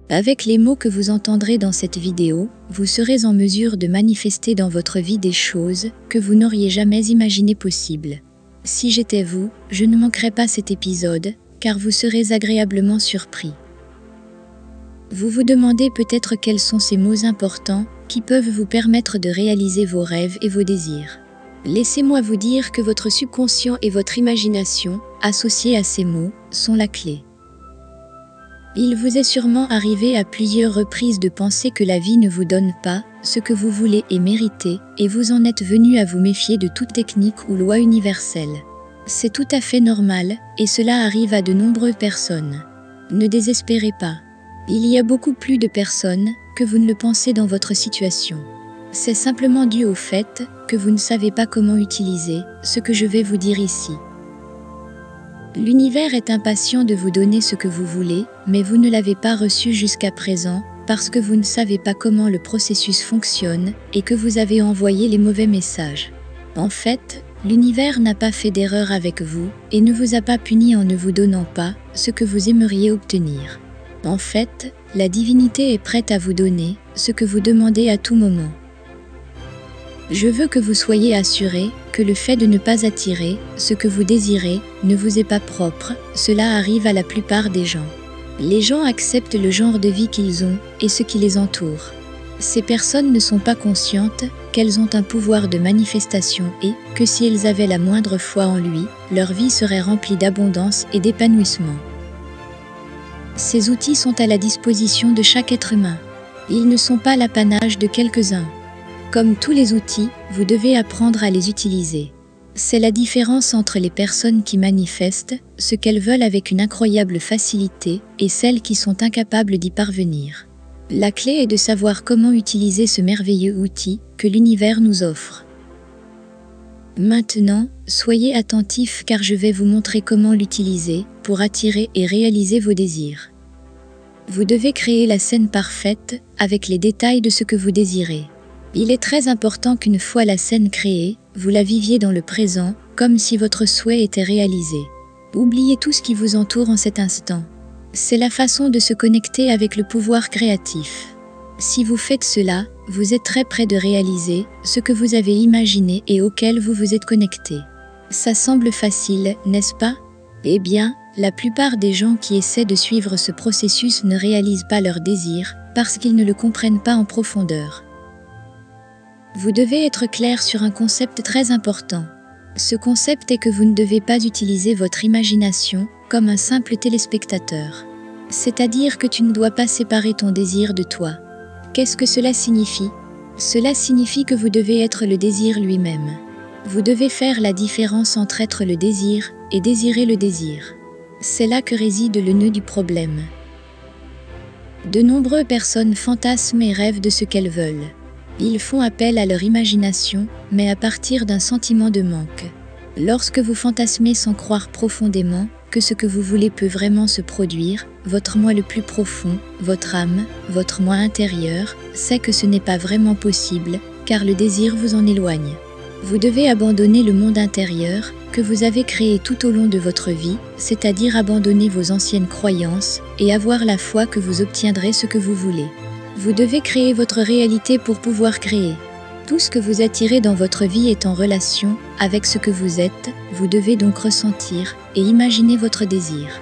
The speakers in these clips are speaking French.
Avec les mots que vous entendrez dans cette vidéo, vous serez en mesure de manifester dans votre vie des choses que vous n'auriez jamais imaginées possibles. Si j'étais vous, je ne manquerais pas cet épisode, car vous serez agréablement surpris. Vous vous demandez peut-être quels sont ces mots importants qui peuvent vous permettre de réaliser vos rêves et vos désirs. Laissez-moi vous dire que votre subconscient et votre imagination, associés à ces mots, sont la clé. Il vous est sûrement arrivé à plusieurs reprises de penser que la vie ne vous donne pas ce que vous voulez et méritez, et vous en êtes venu à vous méfier de toute technique ou loi universelle. C'est tout à fait normal, et cela arrive à de nombreuses personnes. Ne désespérez pas. Il y a beaucoup plus de personnes que vous ne le pensez dans votre situation. C'est simplement dû au fait que vous ne savez pas comment utiliser ce que je vais vous dire ici. L'univers est impatient de vous donner ce que vous voulez, mais vous ne l'avez pas reçu jusqu'à présent parce que vous ne savez pas comment le processus fonctionne et que vous avez envoyé les mauvais messages. En fait, l'univers n'a pas fait d'erreur avec vous et ne vous a pas puni en ne vous donnant pas ce que vous aimeriez obtenir. En fait, la divinité est prête à vous donner ce que vous demandez à tout moment. Je veux que vous soyez assurés que le fait de ne pas attirer ce que vous désirez ne vous est pas propre, cela arrive à la plupart des gens. Les gens acceptent le genre de vie qu'ils ont et ce qui les entoure. Ces personnes ne sont pas conscientes qu'elles ont un pouvoir de manifestation et que si elles avaient la moindre foi en lui, leur vie serait remplie d'abondance et d'épanouissement. Ces outils sont à la disposition de chaque être humain. Ils ne sont pas l'apanage de quelques-uns. Comme tous les outils, vous devez apprendre à les utiliser. C'est la différence entre les personnes qui manifestent ce qu'elles veulent avec une incroyable facilité et celles qui sont incapables d'y parvenir. La clé est de savoir comment utiliser ce merveilleux outil que l'univers nous offre. Maintenant, soyez attentifs car je vais vous montrer comment l'utiliser pour attirer et réaliser vos désirs. Vous devez créer la scène parfaite avec les détails de ce que vous désirez. Il est très important qu'une fois la scène créée, vous la viviez dans le présent, comme si votre souhait était réalisé. Oubliez tout ce qui vous entoure en cet instant. C'est la façon de se connecter avec le pouvoir créatif. Si vous faites cela, vous êtes très près de réaliser ce que vous avez imaginé et auquel vous vous êtes connecté. Ça semble facile, n'est-ce pas? Eh bien, la plupart des gens qui essaient de suivre ce processus ne réalisent pas leurs désirs parce qu'ils ne le comprennent pas en profondeur. Vous devez être clair sur un concept très important. Ce concept est que vous ne devez pas utiliser votre imagination comme un simple téléspectateur. C'est-à-dire que tu ne dois pas séparer ton désir de toi. Qu'est-ce que cela signifie? Cela signifie que vous devez être le désir lui-même. Vous devez faire la différence entre être le désir et désirer le désir. C'est là que réside le nœud du problème. De nombreuses personnes fantasment et rêvent de ce qu'elles veulent. Ils font appel à leur imagination, mais à partir d'un sentiment de manque. Lorsque vous fantasmez sans croire profondément que ce que vous voulez peut vraiment se produire, votre moi le plus profond, votre âme, votre moi intérieur, sait que ce n'est pas vraiment possible, car le désir vous en éloigne. Vous devez abandonner le monde intérieur que vous avez créé tout au long de votre vie, c'est-à-dire abandonner vos anciennes croyances et avoir la foi que vous obtiendrez ce que vous voulez. Vous devez créer votre réalité pour pouvoir créer. Tout ce que vous attirez dans votre vie est en relation avec ce que vous êtes, vous devez donc ressentir et imaginer votre désir.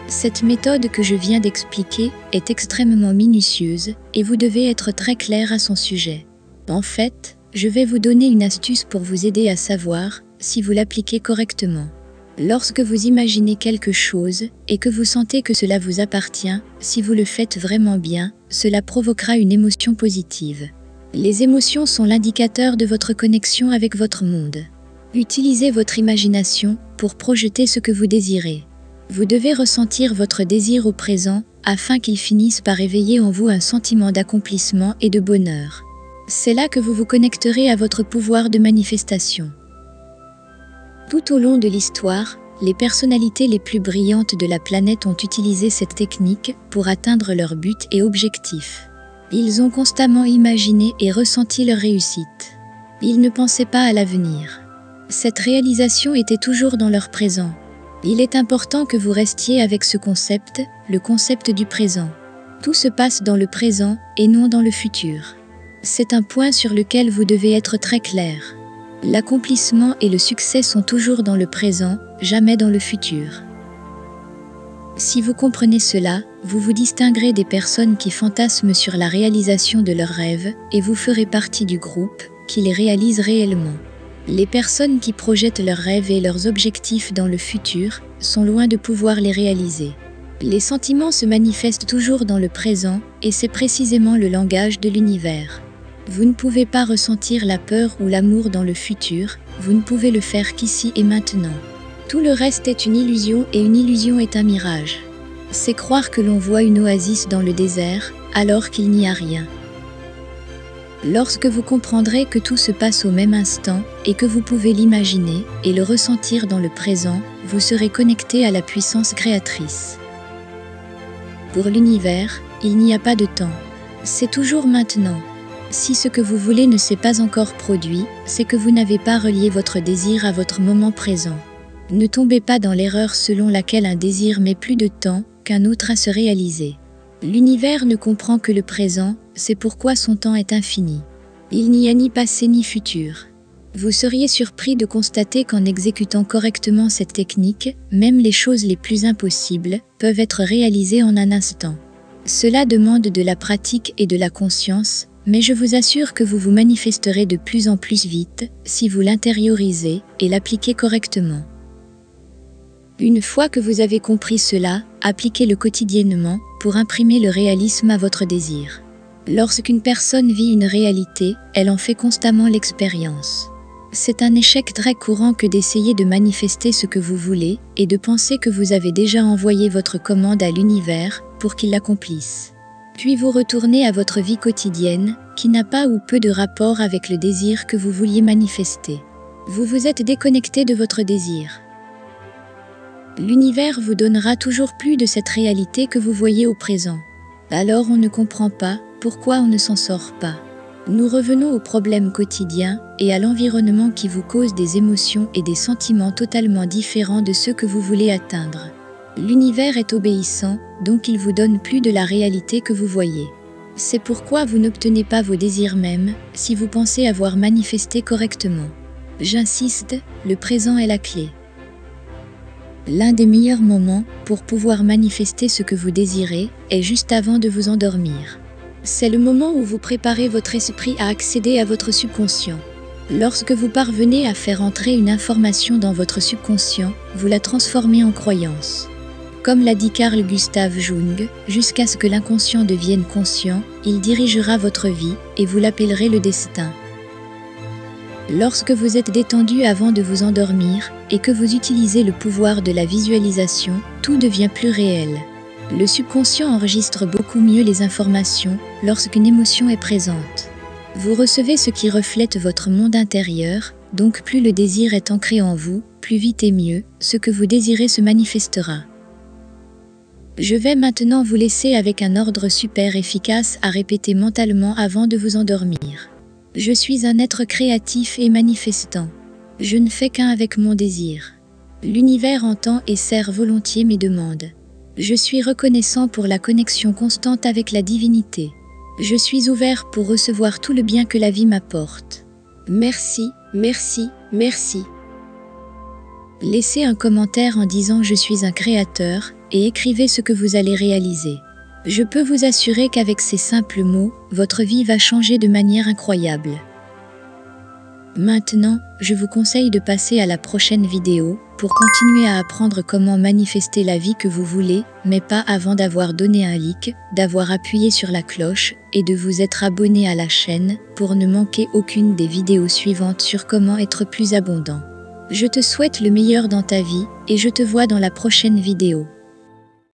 Cette méthode que je viens d'expliquer est extrêmement minutieuse et vous devez être très clair à son sujet. En fait, je vais vous donner une astuce pour vous aider à savoir si vous l'appliquez correctement. Lorsque vous imaginez quelque chose et que vous sentez que cela vous appartient, si vous le faites vraiment bien, cela provoquera une émotion positive. Les émotions sont l'indicateur de votre connexion avec votre monde. Utilisez votre imagination pour projeter ce que vous désirez. Vous devez ressentir votre désir au présent afin qu'il finisse par éveiller en vous un sentiment d'accomplissement et de bonheur. C'est là que vous vous connecterez à votre pouvoir de manifestation. Tout au long de l'histoire, les personnalités les plus brillantes de la planète ont utilisé cette technique pour atteindre leurs buts et objectifs. Ils ont constamment imaginé et ressenti leur réussite. Ils ne pensaient pas à l'avenir. Cette réalisation était toujours dans leur présent. Il est important que vous restiez avec ce concept, le concept du présent. Tout se passe dans le présent et non dans le futur. C'est un point sur lequel vous devez être très clair. L'accomplissement et le succès sont toujours dans le présent, jamais dans le futur. Si vous comprenez cela, vous vous distinguerez des personnes qui fantasment sur la réalisation de leurs rêves et vous ferez partie du groupe qui les réalise réellement. Les personnes qui projettent leurs rêves et leurs objectifs dans le futur sont loin de pouvoir les réaliser. Les sentiments se manifestent toujours dans le présent et c'est précisément le langage de l'univers. Vous ne pouvez pas ressentir la peur ou l'amour dans le futur, vous ne pouvez le faire qu'ici et maintenant. Tout le reste est une illusion et une illusion est un mirage. C'est croire que l'on voit une oasis dans le désert, alors qu'il n'y a rien. Lorsque vous comprendrez que tout se passe au même instant et que vous pouvez l'imaginer et le ressentir dans le présent, vous serez connecté à la puissance créatrice. Pour l'univers, il n'y a pas de temps. C'est toujours maintenant. Si ce que vous voulez ne s'est pas encore produit, c'est que vous n'avez pas relié votre désir à votre moment présent. Ne tombez pas dans l'erreur selon laquelle un désir met plus de temps qu'un autre à se réaliser. L'univers ne comprend que le présent, c'est pourquoi son temps est infini. Il n'y a ni passé ni futur. Vous seriez surpris de constater qu'en exécutant correctement cette technique, même les choses les plus impossibles peuvent être réalisées en un instant. Cela demande de la pratique et de la conscience, mais je vous assure que vous vous manifesterez de plus en plus vite si vous l'intériorisez et l'appliquez correctement. Une fois que vous avez compris cela, appliquez-le quotidiennement pour imprimer le réalisme à votre désir. Lorsqu'une personne vit une réalité, elle en fait constamment l'expérience. C'est un échec très courant que d'essayer de manifester ce que vous voulez et de penser que vous avez déjà envoyé votre commande à l'univers pour qu'il l'accomplisse. Puis vous retournez à votre vie quotidienne, qui n'a pas ou peu de rapport avec le désir que vous vouliez manifester. Vous vous êtes déconnecté de votre désir. L'univers vous donnera toujours plus de cette réalité que vous voyez au présent. Alors on ne comprend pas pourquoi on ne s'en sort pas. Nous revenons aux problèmes quotidiens et à l'environnement qui vous cause des émotions et des sentiments totalement différents de ceux que vous voulez atteindre. L'univers est obéissant, donc il vous donne plus de la réalité que vous voyez. C'est pourquoi vous n'obtenez pas vos désirs même, si vous pensez avoir manifesté correctement. J'insiste, le présent est la clé. L'un des meilleurs moments pour pouvoir manifester ce que vous désirez est juste avant de vous endormir. C'est le moment où vous préparez votre esprit à accéder à votre subconscient. Lorsque vous parvenez à faire entrer une information dans votre subconscient, vous la transformez en croyance. Comme l'a dit Carl Gustav Jung, jusqu'à ce que l'inconscient devienne conscient, il dirigera votre vie et vous l'appellerez le destin. Lorsque vous êtes détendu avant de vous endormir et que vous utilisez le pouvoir de la visualisation, tout devient plus réel. Le subconscient enregistre beaucoup mieux les informations lorsqu'une émotion est présente. Vous recevez ce qui reflète votre monde intérieur, donc plus le désir est ancré en vous, plus vite et mieux, ce que vous désirez se manifestera. Je vais maintenant vous laisser avec un ordre super efficace à répéter mentalement avant de vous endormir. Je suis un être créatif et manifestant. Je ne fais qu'un avec mon désir. L'univers entend et sert volontiers mes demandes. Je suis reconnaissant pour la connexion constante avec la divinité. Je suis ouvert pour recevoir tout le bien que la vie m'apporte. Merci, merci, merci. Laissez un commentaire en disant « Je suis un créateur » et écrivez ce que vous allez réaliser. Je peux vous assurer qu'avec ces simples mots, votre vie va changer de manière incroyable. Maintenant, je vous conseille de passer à la prochaine vidéo pour continuer à apprendre comment manifester la vie que vous voulez, mais pas avant d'avoir donné un like, d'avoir appuyé sur la cloche et de vous être abonné à la chaîne pour ne manquer aucune des vidéos suivantes sur comment être plus abondant. Je te souhaite le meilleur dans ta vie et je te vois dans la prochaine vidéo.